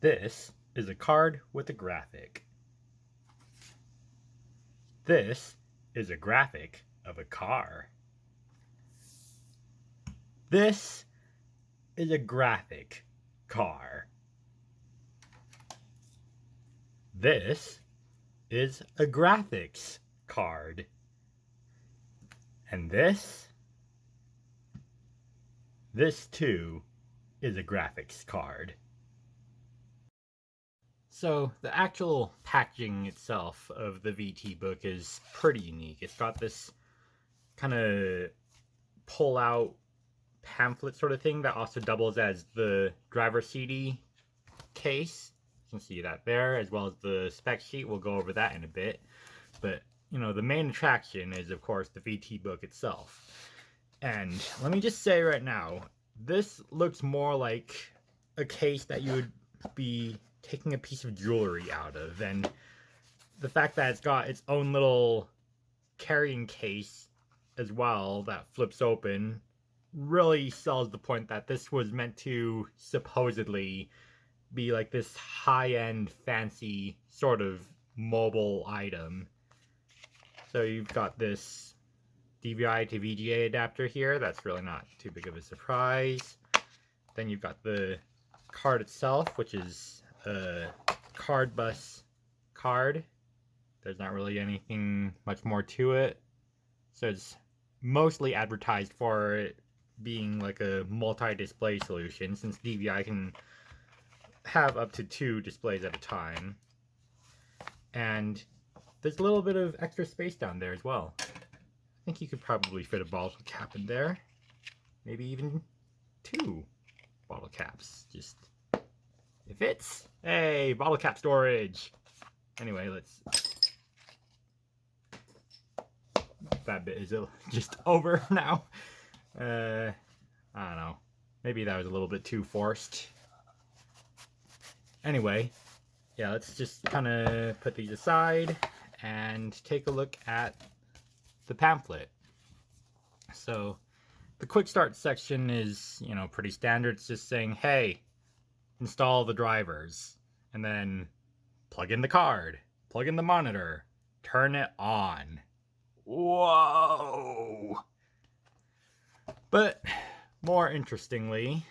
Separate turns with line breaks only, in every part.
This is a card with a graphic. This is a graphic of a car. This is a graphic car. This is a graphics card. And this too is a graphics card. So the actual packaging itself of the VTBook is pretty unique. It's got this kind of pull-out pamphlet sort of thing that also doubles as the driver CD case. You can see that there, as well as the spec sheet. We'll go over that in a bit. But, you know, the main attraction is, of course, the VTBook itself. And let me just say right now, this looks more like a case that you would be taking a piece of jewelry out of, and the fact that it's got its own little carrying case as well that flips open really sells the point that this was meant to supposedly be like this high-end fancy sort of mobile item. So you've got this DVI to VGA adapter here. That's really not too big of a surprise. Then you've got the card itself, which is a cardbus card. There's not really anything much more to it. So it's mostly advertised for it being like a multi-display solution, since DVI can have up to 2 displays at a time. And there's a little bit of extra space down there as well. I think you could probably fit a bottle cap in there. Maybe even 2 bottle caps. Just, it fits. Hey, bottle cap storage. Anyway, let's... That bit is just over now. I don't know. Maybe that was a little bit too forced. Anyway, yeah, let's just kind of put these aside and take a look at the pamphlet. So the quick start section is, you know, pretty standard. It's just saying, hey, install the drivers, and then plug in the card, plug in the monitor, turn it on. Whoa! But more interestingly,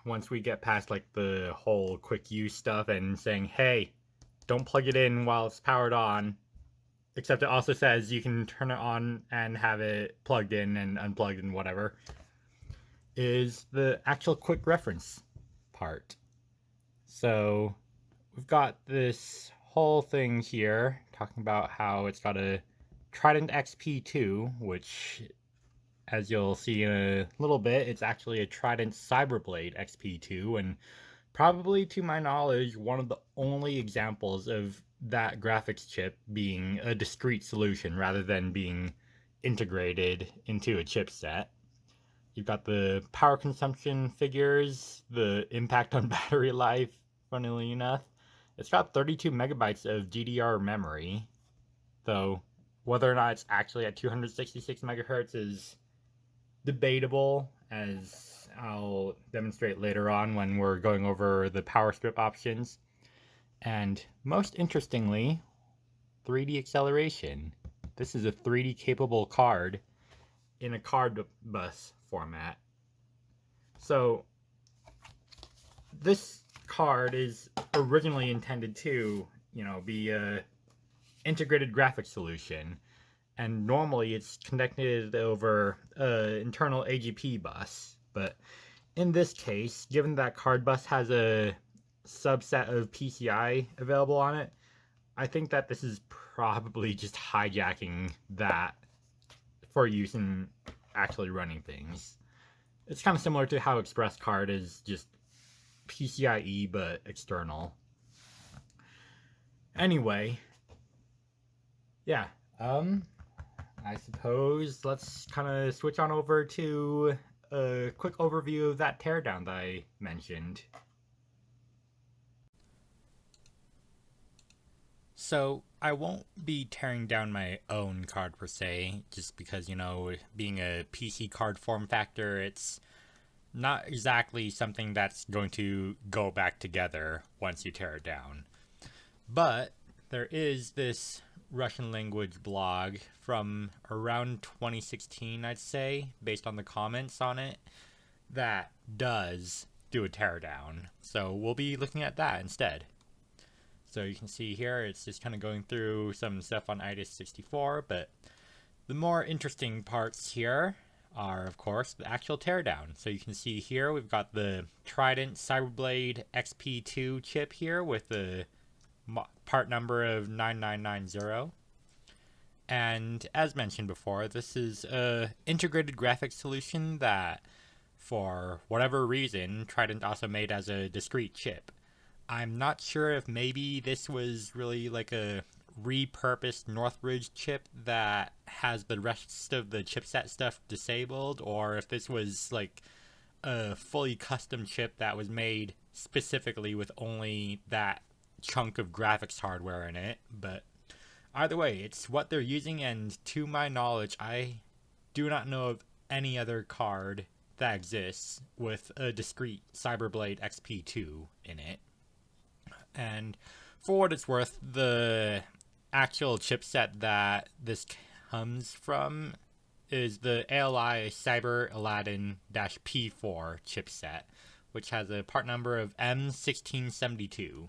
once we get past like the whole quick use stuff and saying, hey, don't plug it in while it's powered on, except it also says you can turn it on and have it plugged in and unplugged and whatever, is the actual quick reference part. So we've got this whole thing here talking about how it's got a Trident XP2, which, as you'll see in a little bit, it's actually a Trident Cyberblade XP2, and probably, to my knowledge, one of the only examples of that graphics chip being a discrete solution rather than being integrated into a chipset. You've got the power consumption figures, the impact on battery life, funnily enough. It's got 32 megabytes of GDR memory, though whether or not it's actually at 266 megahertz is debatable, as I'll demonstrate later on when we're going over the power strip options. And most interestingly, 3D acceleration. This is a 3D capable card in a cardbus format. So this card is originally intended to, you know, be a integrated graphics solution, and normally it's connected over an internal AGP bus. But in this case, given that cardbus has a subset of PCI available on it, I think that this is probably just hijacking that for use in actually running things. It's kind of similar to how Express Card is just PCIe but external. Anyway, yeah, I suppose let's kind of switch on over to a quick overview of that teardown that I mentioned. So I won't be tearing down my own card per se, just because, you know, being a PC card form factor, it's not exactly something that's going to go back together once you tear it down. But there is this Russian language blog from around 2016, I'd say, based on the comments on it, that does do a teardown. So we'll be looking at that instead. So you can see here, it's just kind of going through some stuff on IDIS64, but the more interesting parts here are, of course, the actual teardown. So you can see here, we've got the Trident Cyberblade XP2 chip here with the part number of 9990. And as mentioned before, this is a integrated graphics solution that, for whatever reason, Trident also made as a discrete chip. I'm not sure if maybe this was really like a repurposed Northridge chip that has the rest of the chipset stuff disabled, or if this was like a fully custom chip that was made specifically with only that chunk of graphics hardware in it. But either way, it's what they're using, and to my knowledge, I do not know of any other card that exists with a discrete Cyberblade XP2 in it. And for what it's worth, the actual chipset that this comes from is the ALI Cyber Aladdin P4 chipset, which has a part number of M1672.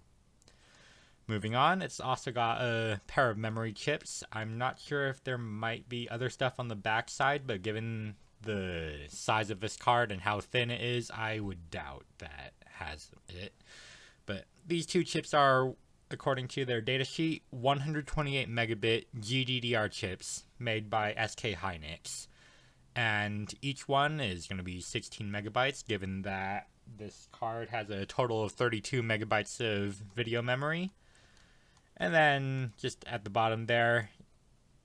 Moving on, it's also got a pair of memory chips. I'm not sure if there might be other stuff on the back side, but given the size of this card and how thin it is, I would doubt that has it. But these two chips are, according to their datasheet, 128 megabit GDDR chips made by SK Hynix. And each one is going to be 16 megabytes, given that this card has a total of 32 megabytes of video memory. And then, just at the bottom there,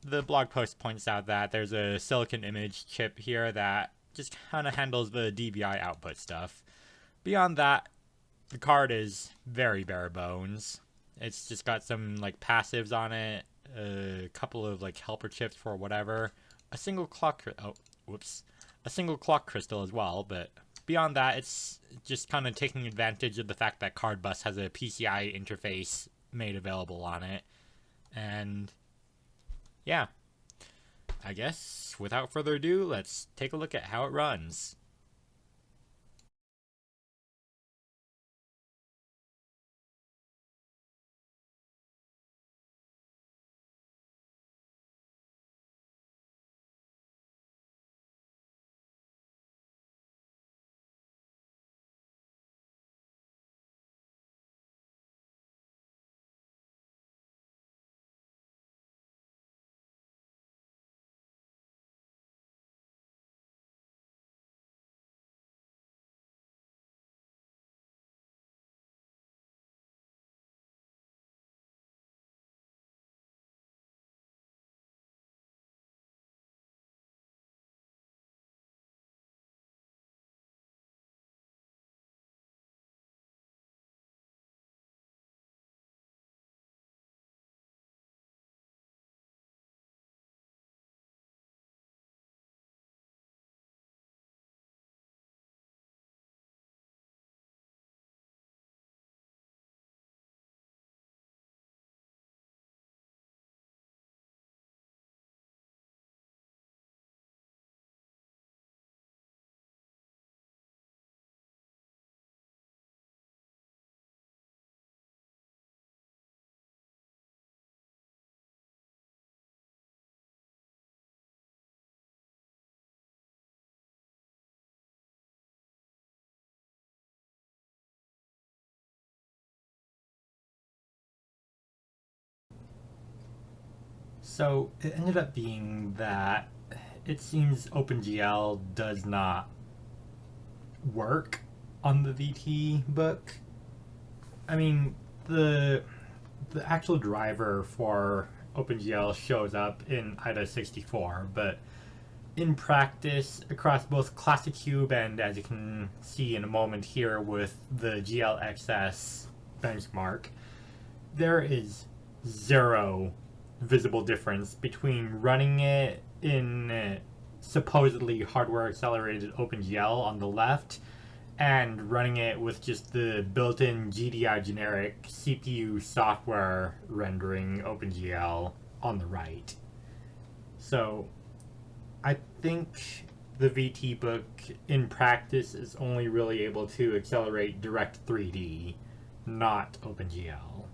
the blog post points out that there's a silicon image chip here that just kind of handles the DVI output stuff. Beyond that, the card is very bare bones. It's just got some like passives on it, a couple of like helper chips for whatever, a single clock crystal as well. But beyond that, it's just kind of taking advantage of the fact that cardbus has a PCI interface made available on it. And yeah, I guess without further ado, let's take a look at how it runs. So it ended up being that it seems OpenGL does not work on the VTBook. I mean, the actual driver for OpenGL shows up in IDA64, but in practice, across both Classic Cube and, as you can see in a moment here with the GLXS benchmark, there is zero visible difference between running it in supposedly hardware accelerated OpenGL on the left, and running it with just the built-in GDI Generic CPU software rendering OpenGL on the right. So I think the VTBook in practice is only really able to accelerate Direct 3D, not OpenGL.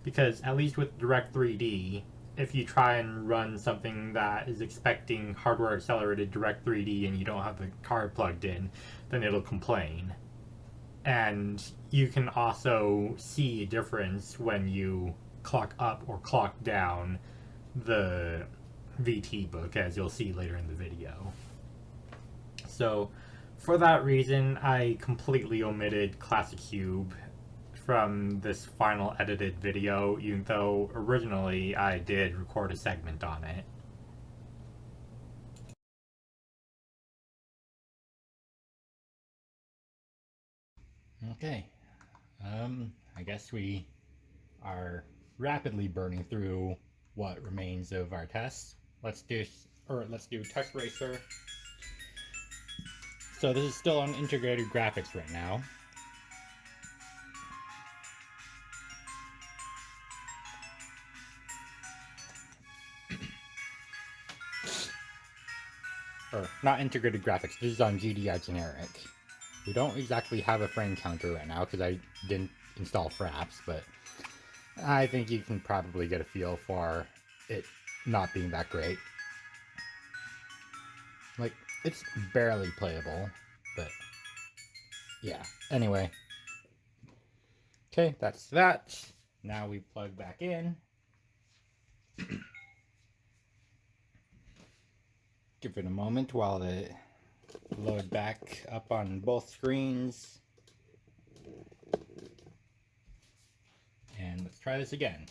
Because at least with Direct 3D, if you try and run something that is expecting hardware accelerated Direct 3D and you don't have the card plugged in, then it'll complain. And you can also see a difference when you clock up or clock down the VTBook, as you'll see later in the video. So for that reason, I completely omitted Classic Cube from this final edited video, even though originally I did record a segment on it. Okay, I guess we are rapidly burning through what remains of our tests. Let's do Text Racer. So this is still on integrated graphics right now. Or not integrated graphics, this is on GDI Generic. We don't exactly have a frame counter right now because I didn't install Fraps, but I think you can probably get a feel for it not being that great. Like, it's barely playable, but yeah. Anyway. Okay, that's that. Now we plug back in. Give it a moment while it load back up on both screens. And let's try this again.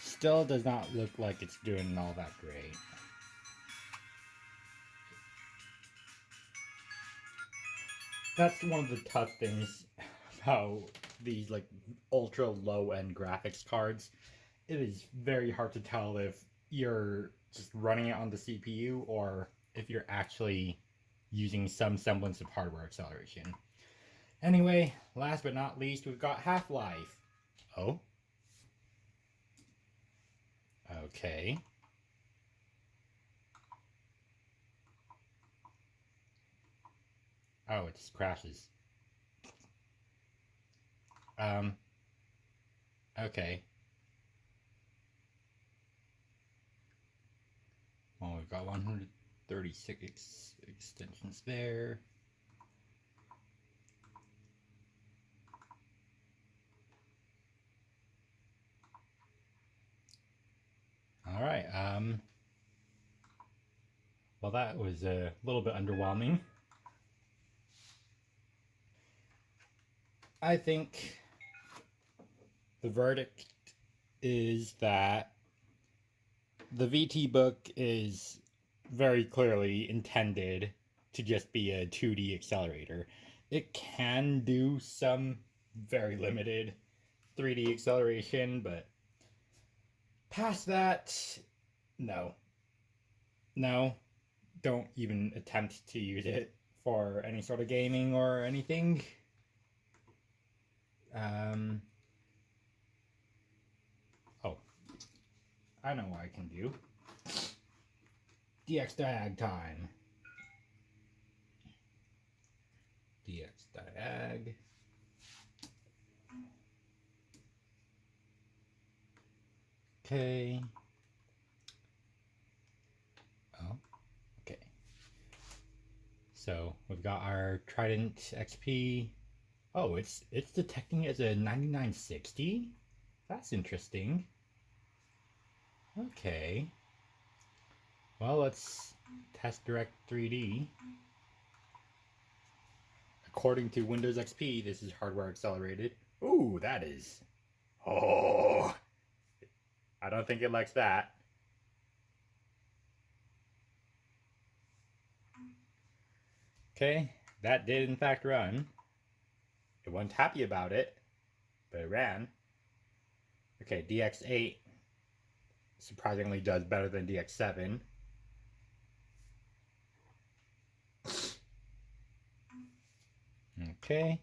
Still does not look like it's doing all that great. That's one of the tough things about these like ultra low end graphics cards. It is very hard to tell if you're just running it on the CPU or if you're actually using some semblance of hardware acceleration. Anyway, last but not least, we've got Half-Life. Oh? Okay. Oh, it just crashes. Okay. Well, we've got 136 extensions there. All right. Well, that was a little bit underwhelming. I think the verdict is that the VTBook is very clearly intended to just be a 2D accelerator. It can do some very limited 3D acceleration, but past that, no. No, don't even attempt to use it for any sort of gaming or anything. Oh, I know what I can do. DX diag time. DX diag. Okay. Oh, okay. So we've got our Trident XP. Oh, it's detecting it as a 9960? That's interesting. Okay. Well, let's test Direct 3D. According to Windows XP, this is hardware accelerated. Ooh, that is. Oh, I don't think it likes that. Okay, that did in fact run. It wasn't happy about it, but it ran. Okay, DX8 surprisingly does better than DX7. Okay,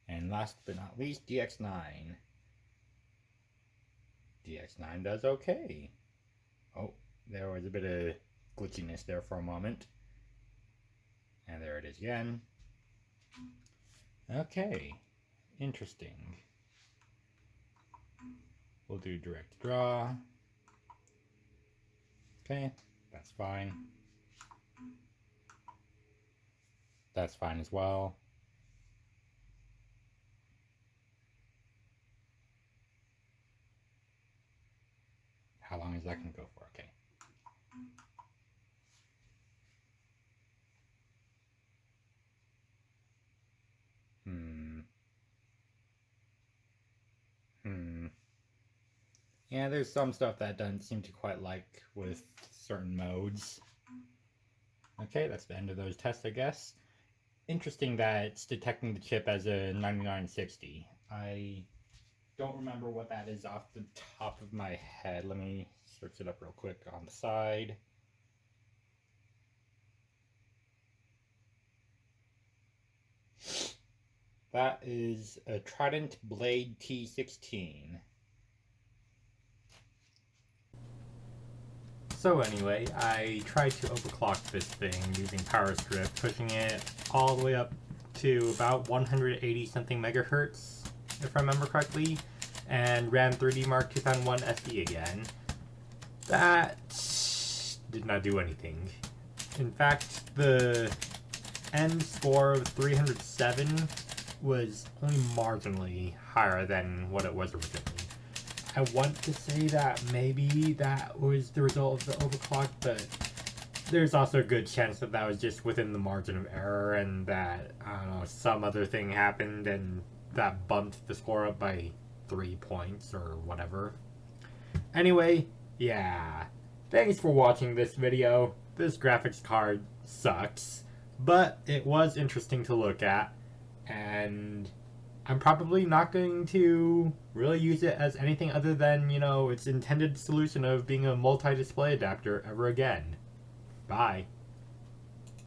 and last but not least, DX9. DX9 does okay. Oh, there was a bit of glitchiness there for a moment. And there it is again. Okay, interesting. We'll do direct draw. Okay, that's fine. That's fine as well. How long is that going to go for? Okay. Yeah, there's some stuff that doesn't seem to quite like with certain modes. Okay, that's the end of those tests, I guess. Interesting that it's detecting the chip as a 9960. I don't remember what that is off the top of my head. Let me search it up real quick on the side. That is a Trident Blade T16. So anyway, I tried to overclock this thing using power strip, pushing it all the way up to about 180 something megahertz, if I remember correctly, and ran 3D Mark 2001 SD again. That did not do anything. In fact, the end score of 307 was only marginally higher than what it was originally. I want to say that maybe that was the result of the overclock, but there's also a good chance that that was just within the margin of error and that, I don't know, some other thing happened and that bumped the score up by 3 points or whatever. Anyway, yeah. Thanks for watching this video. This graphics card sucks, but it was interesting to look at, and I'm probably not going to really use it as anything other than, you know, its intended solution of being a multi-display adapter ever again. Bye.